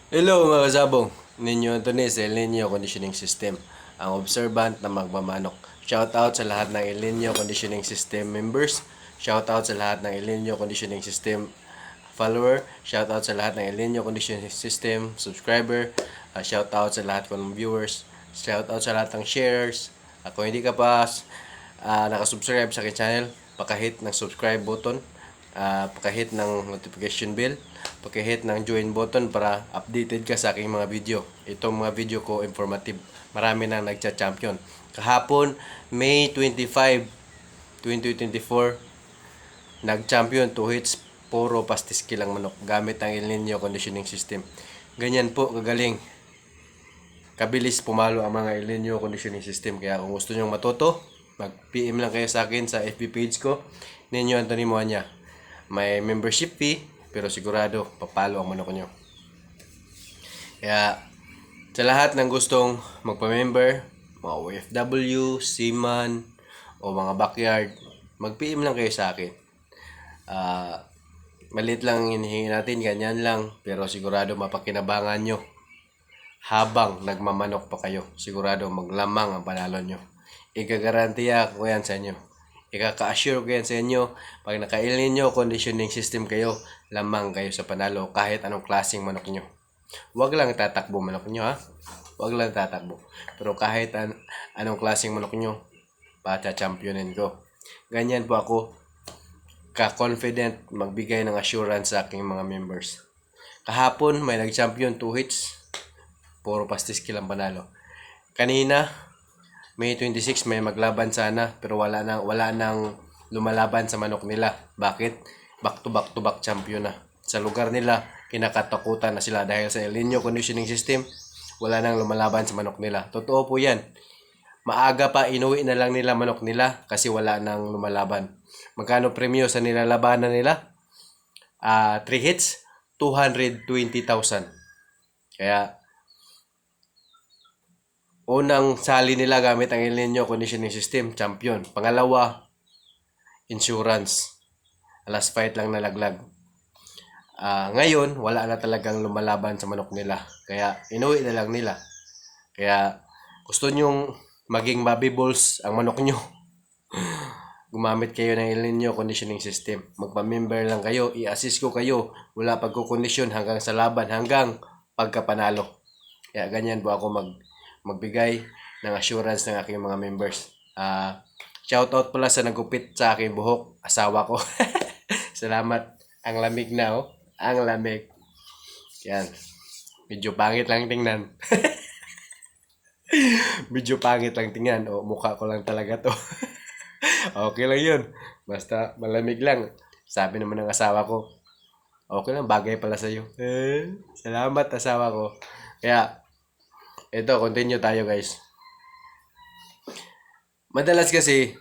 Hello mga kasabong, ninyo Anthony sa El Nino Conditioning System, ang observant na magmamanok. Shoutout sa lahat ng El Nino Conditioning System members, shoutout sa lahat ng El Nino Conditioning System follower, shoutout sa lahat ng El Nino Conditioning System subscriber, shoutout sa lahat ng viewers, shoutout sa lahat ng shares. Kung hindi ka pa nakasubscribe sa aking channel, pakahit ng subscribe button, pakahit ng notification bell, pakihit ng join button para updated ka sa aking mga video. Itong mga video ko informative. Marami nang nagcha-champion. Kahapon, May 25, 2024, nag-champion 2 hits, puro pastis kilang manok gamit ang El Nino Conditioning System. Ganyan po kagaling. Kabilis pumalo ang mga El Nino Conditioning System. Kaya kung gusto nyo matuto, mag-PM lang kayo sa akin sa FB page ko, Ninyo Anthony Moanya. May membership fee, pero sigurado papalo ang manok nyo. Kaya sa lahat ng gustong magpa-member, mga OFW, seaman, o mga backyard, mag-PM lang kayo sa akin. Maliit lang hinihingi natin, ganyan lang, pero sigurado mapakinabangan nyo habang nagmamanok pa kayo. Sigurado maglamang ang panalo nyo. Ikagarantiya ko yan sa inyo. Ikaka-assure ko yan sa inyo. Pag nakailin nyo conditioning system kayo, lamang kayo sa panalo kahit anong klaseng manok nyo. Huwag lang tatakbo manok nyo, ha. Huwag lang tatakbo. Pero kahit anong klaseng manok nyo, pata-championin ko. Ganyan po ako ka-confident magbigay ng assurance sa aking mga members. Kahapon may nag-champion 2 hits, puro pastis kilang panalo. Kanina, May 26 may maglaban sana pero wala nang lumalaban sa manok nila. Bakit? Back to back champion na. Sa lugar nila, kinakatakutan na sila dahil sa El Nino Conditioning System, wala nang lumalaban sa manok nila. Totoo po 'yan. Maaga pa inuwi na lang nila manok nila kasi wala nang lumalaban. Magkano premyo sa nilalabanan nila? 3 hits, 220,000. Kaya unang sali nila gamit ang El Nino Conditioning System, champion. Pangalawa, insurance. Last fight lang nalaglag. Ngayon, wala na talagang lumalaban sa manok nila. Kaya inuwi na lang nila. Kaya gusto nyong maging Bobby Bulls ang manok nyo. Gumamit kayo ng El Nino Conditioning System. Magpa-member lang kayo. I-assist ko kayo. Wala pagkukondisyon hanggang sa laban. Hanggang pagkapanalo. Kaya ganyan po ako magbigay ng assurance ng aking mga members. Shoutout pala sa nagupit sa aking buhok. Asawa ko. Salamat. Ang lamig na, oh. Ang lamig. Yan. Medyo pangit lang tingnan. Medyo pangit lang tingnan. O, mukha ko lang talaga to. Okay lang yun. Basta malamig lang. Sabi naman ng asawa ko, okay lang, bagay pala sa'yo. Salamat, asawa ko. Kaya, ito, continue tayo guys. Madalas kasi,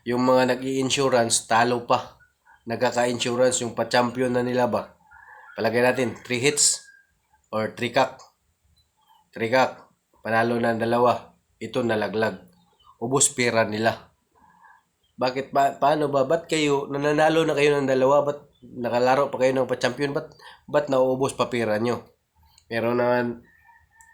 yung mga nag-i-insurance, talo pa. Nagkaka-insurance yung pa-champion na nila ba? Palagay natin, 3 hits or 3 kak. 3 kak. Panalo na dalawa. Ito nalaglag. Ubus pera nila. Bakit paano ba? Ba't kayo, nananalo na kayo ng dalawa? Ba't nakalaro pa kayo ng pa-champion? Ba't nauubos pa pera nyo? Meron naman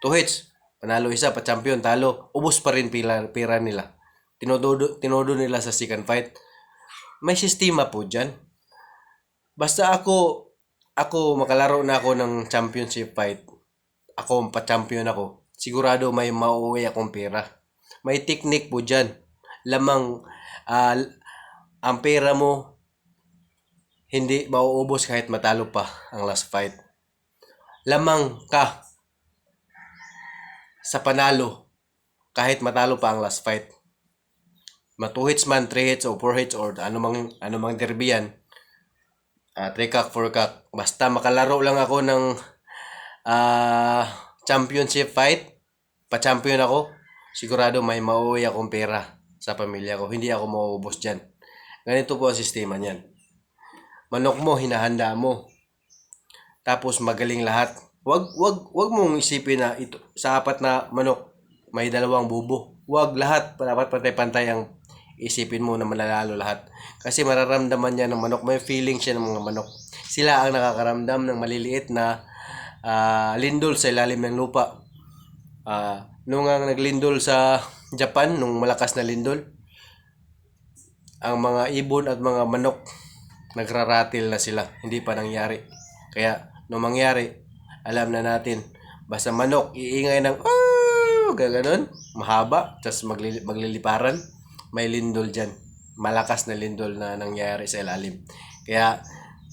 2 hits. Panalo isa, pa-champion, talo. Ubos pa rin pera nila. Tinodo nila sa second fight. May sistema po dyan. Basta ako makalaro na ako ng championship fight. Ako, pa-champion ako. Sigurado may mauuwi akong pera. May technique po dyan. Lamang, ang pera mo, hindi mauubos kahit matalo pa ang last fight. Lamang ka sa panalo kahit matalo pa ang last fight. 2 hits man, 3 hits o 4 hits or anumang derby yan. 3 kak, 4 kak. Basta makalaro lang ako ng championship fight, pa-champion ako, sigurado may mauwi akong pera sa pamilya ko. Hindi ako mauubos dyan. Ganito po ang sistema niyan. Manok mo, hinahanda mo. Tapos magaling lahat. Wag mong isipin na ito, sa apat na manok may dalawang bubo. Wag lahat, dapat pantay-pantay ang isipin mo na mananalo lahat. Kasi mararamdaman niya ng manok, may feeling siya ng mga manok. Sila ang nakakaramdam ng maliliit na lindol sa ilalim ng lupa. Nung ang naglindol sa Japan, nung malakas na lindol, ang mga ibon at mga manok nagraratil na sila. Hindi pa nangyari. Kaya nung mangyari, alam na natin, basta manok, iingay ng gaganon, mahaba, tapos magliliparan, may lindol dyan. Malakas na lindol na nangyari sa ilalim. Kaya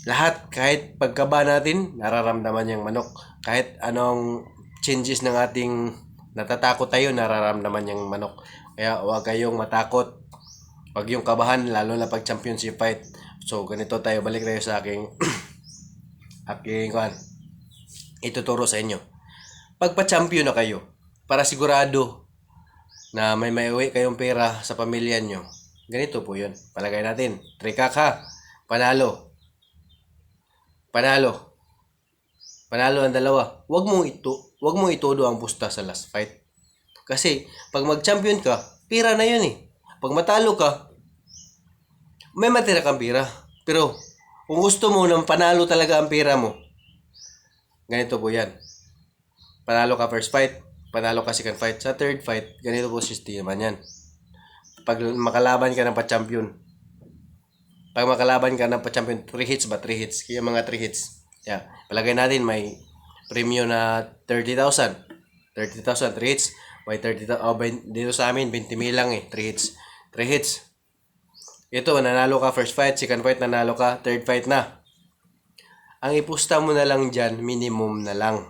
lahat, kahit pagkaba natin, nararamdaman yung manok. Kahit anong changes ng ating natatakot tayo, nararamdaman yung manok. Kaya huwag kayong matakot. Huwag yung kabahan, lalo na pag championship fight. So, ganito tayo. Balik tayo sa aking ituturo sa inyo. Pagpa-champion na kayo, para sigurado na may maiuwi kayong pera sa pamilya nyo, ganito po yun. Palagay natin, trikak ha, panalo ang dalawa. Huwag mong itudo ang pusta sa last fight. Kasi, pag mag-champion ka, pera na yun eh. Pag matalo ka, may matira kang pera. Pero, kung gusto mo nang panalo talaga ang pera mo, ganito po yan. Panalo ka first fight, panalo ka second fight. Sa third fight, ganito po sistema yan. Pag makalaban ka ng pa-champion, pag makalaban ka ng pa-champion, 3 hits ba? 3 hits. Kaya mga 3 hits. Yeah. Palagay natin may premium na 30,000. 30,000, 3 hits. May 30,000. Dito sa amin, 20,000 lang eh. 3 hits. 3 hits. Ito, nanalo ka first fight, second fight, nanalo ka, third fight na. Ang ipusta mo na lang dyan, minimum na lang.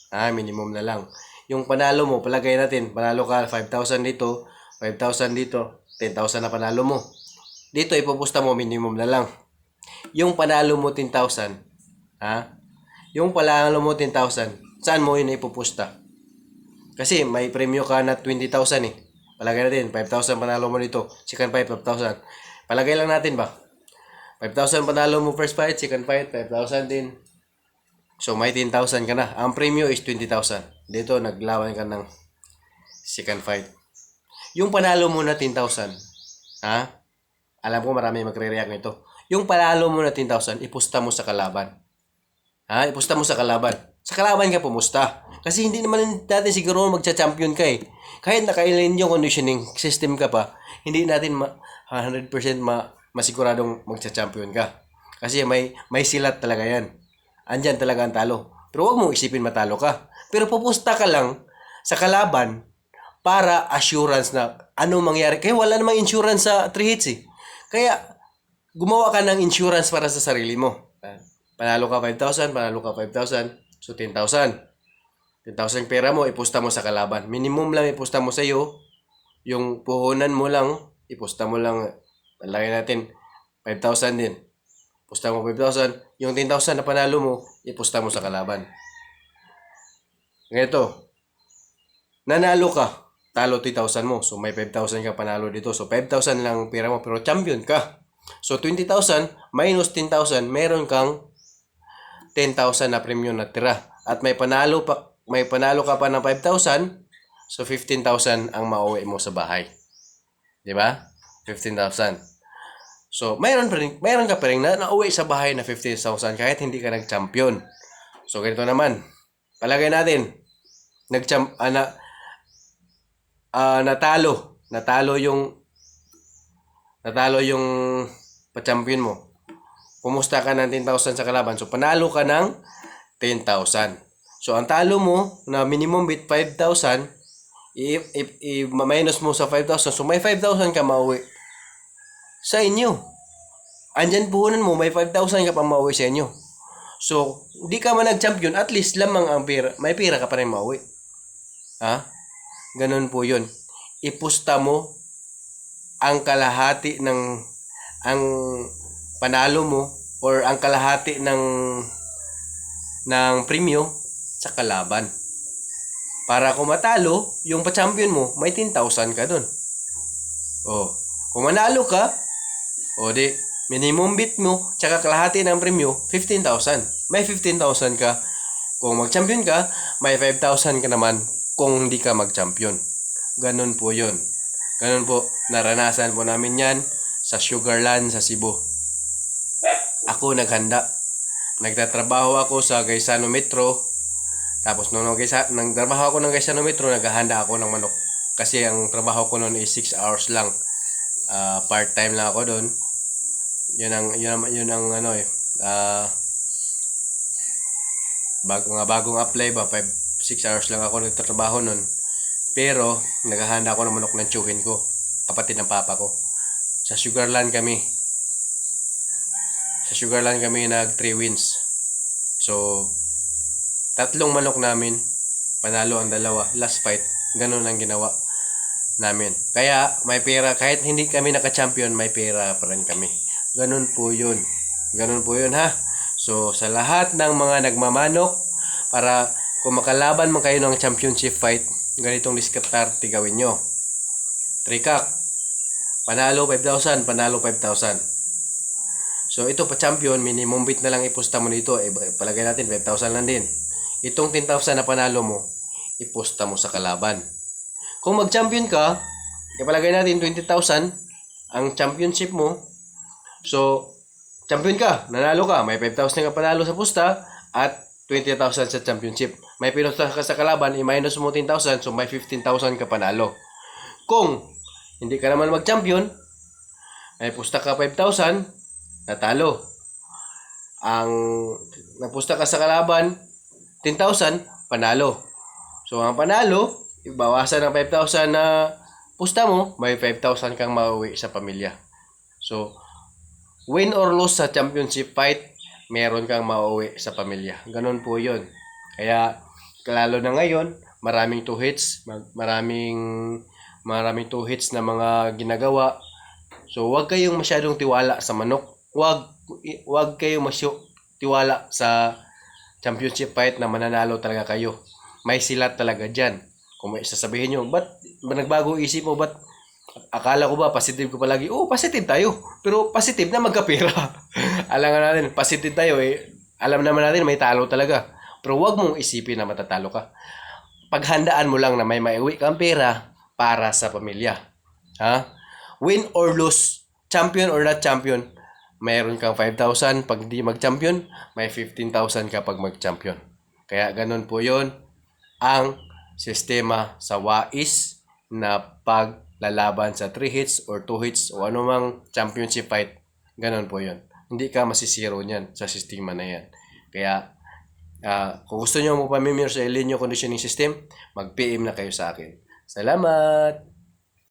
Minimum na lang. Yung panalo mo, palagay natin, panalo ka 5,000 dito, 5,000 dito, 10,000 na panalo mo. Dito, ipupusta mo, minimum na lang. Yung panalo mo 10,000, yung panalo mo 10,000, saan mo yun ipupusta? Kasi may premyo ka na 20,000 eh. Palagay natin, 5,000 panalo mo dito, second fight, 5,000. Palagay lang natin ba? 5,000 panalo mo first fight, second fight, 5,000 din. So, may 10,000 ka na. Ang premium is 20,000. Dito, naglawan ka ng second fight. Yung panalo mo na 10,000, alam ko marami magre-react nito. Yung panalo mo na 10,000, ipusta mo sa kalaban. Ipusta mo sa kalaban. Sa kalaban ka pumusta. Kasi hindi naman natin siguro magcha-champion ka eh. Kahit nakailan yung conditioning system ka pa, hindi natin 100% masiguradong magcha-champion ka. Kasi may silat talaga yan. Andyan talaga ang talo. Pero huwag mong isipin matalo ka. Pero pupusta ka lang sa kalaban para assurance na ano mangyari. Kaya wala namang insurance sa 3 hits eh. Kaya gumawa ka ng insurance para sa sarili mo. Panalo ka 5,000, panalo ka 5,000, so 10,000. 10,000 pera mo, ipusta mo sa kalaban. Minimum lang ipusta mo sa iyo. Yung puhunan mo lang, ipusta mo lang, palagay natin, 5,000 din. Ipusta mo 5,000. Yung 10,000 na panalo mo, ipusta mo sa kalaban. Ganito, nanalo ka, talo 3,000 mo. So may 5,000 ka panalo dito. So 5,000 lang pera mo, pero champion ka. So 20,000 minus 10,000, meron kang 10,000 na premium na tira. At may panalo ka pa ng 5,000, so 15,000 ang mauwi mo sa bahay. 'Di ba? 15,000. So, mayroon ka pa rin na nauwi sa bahay na 15,000 kahit hindi ka nag-champion. So, ganito naman. Palagay natin, natalo yung pa-champion mo. Pumusta ka ng 10,000 sa kalaban. So, panalo ka ng 10,000. So, ang talo mo na minimum bid 5,000, i-minus mo sa 5,000. So, may 5,000 ka mauwi sa inyo. Andyan puhunan mo, may 5,000 ka pa mauwi sa inyo. So, di ka man nag-champion, at least lamang ang pera. May pera ka pa rin mauwi. Ganun po yun. Ipusta mo ang kalahati ang panalo mo or ang kalahati ng premyo sa kalaban. Para kung matalo, yung pa-champion mo, may 10,000 ka dun. Kung manalo ka, di, minimum bid mo, tsaka kalahati ng premyo, 15,000. May 15,000 ka. Kung mag-champion ka, may 5,000 ka naman kung hindi ka mag-champion. Ganun po yun. Ganun po, naranasan po namin yan sa Sugarland sa Cebu. Ako naghanda. Nagtatrabaho ako sa Gaisano Metro. Tapos nung nang trabaho ako ng gasometro, naghahanda ako ng manok. Kasi ang trabaho ko noon is 6 hours lang. Part-time lang ako doon. Yun ang ano eh. Mga bagong apply ba, 6 hours lang ako nagtatrabaho noon. Pero naghahanda ako ng manok ng tsuhin ko, kapatid ng papa ko. Sa Sugarland kami. Sa Sugarland kami nag 3 wins. So, 3 manok namin, panalo ang 2, last fight. Ganun ang ginawa namin. Kaya may pera, kahit hindi kami naka-champion, may pera pa rin kami. Ganun po yun. Ganun po yun ha. So, sa lahat ng mga nagmamanok, para kung makalaban man kayo ng championship fight, ganitong diskarte gawin nyo. Trikak, panalo 5,000, panalo 5,000. So, ito pa champion, minimum bid na lang ipusta mo dito. Palagay natin, 5,000 lang din. Itong 10,000 na panalo mo, ipusta mo sa kalaban. Kung mag-champion ka, ipalagay natin 20,000 ang championship mo. So, champion ka, nanalo ka, may 5,000 ka panalo sa pusta at 20,000 sa championship. May pinusta ka sa kalaban, i-minus mo 10,000, so may 15,000 ka panalo. Kung hindi ka naman mag-champion, may pusta ka 5,000, natalo. Ang napusta ka sa kalaban, 10,000, panalo. So, ang panalo, ibawasan ng 5,000 na pusta mo, may 5,000 kang mauwi sa pamilya. So, win or lose sa championship fight, meron kang mauwi sa pamilya. Ganun po yun. Kaya, lalo na ngayon, maraming 2 hits, maraming 2 hits na mga ginagawa. So, huwag kayong masyadong tiwala sa manok. Huwag kayong tiwala sa championship fight na mananalo talaga kayo. May silat talaga dyan. Kung may sasabihin nyo, ba't nagbago isip mo? Ba't akala ko ba positive ko palagi? Oo, positive tayo. Pero positive na magkapera. Alam nga natin, positive tayo eh. Alam naman natin may talo talaga. Pero huwag mong isipin na matatalo ka. Paghandaan mo lang na may maiuwi kang pera para sa pamilya. Ha? Win or lose, champion or not champion, mayroon kang 5,000 pag di mag-champion, may 15,000 ka pag mag-champion. Kaya ganun po yon ang sistema sa WAIS na paglalaban sa 3 hits or 2 hits o anumang championship fight. Ganun po yon. Hindi ka masisiro niyan sa sistema na yan. Kaya kung gusto nyo mo pamimir sa Elenio Conditioning System, mag-PM na kayo sa akin. Salamat!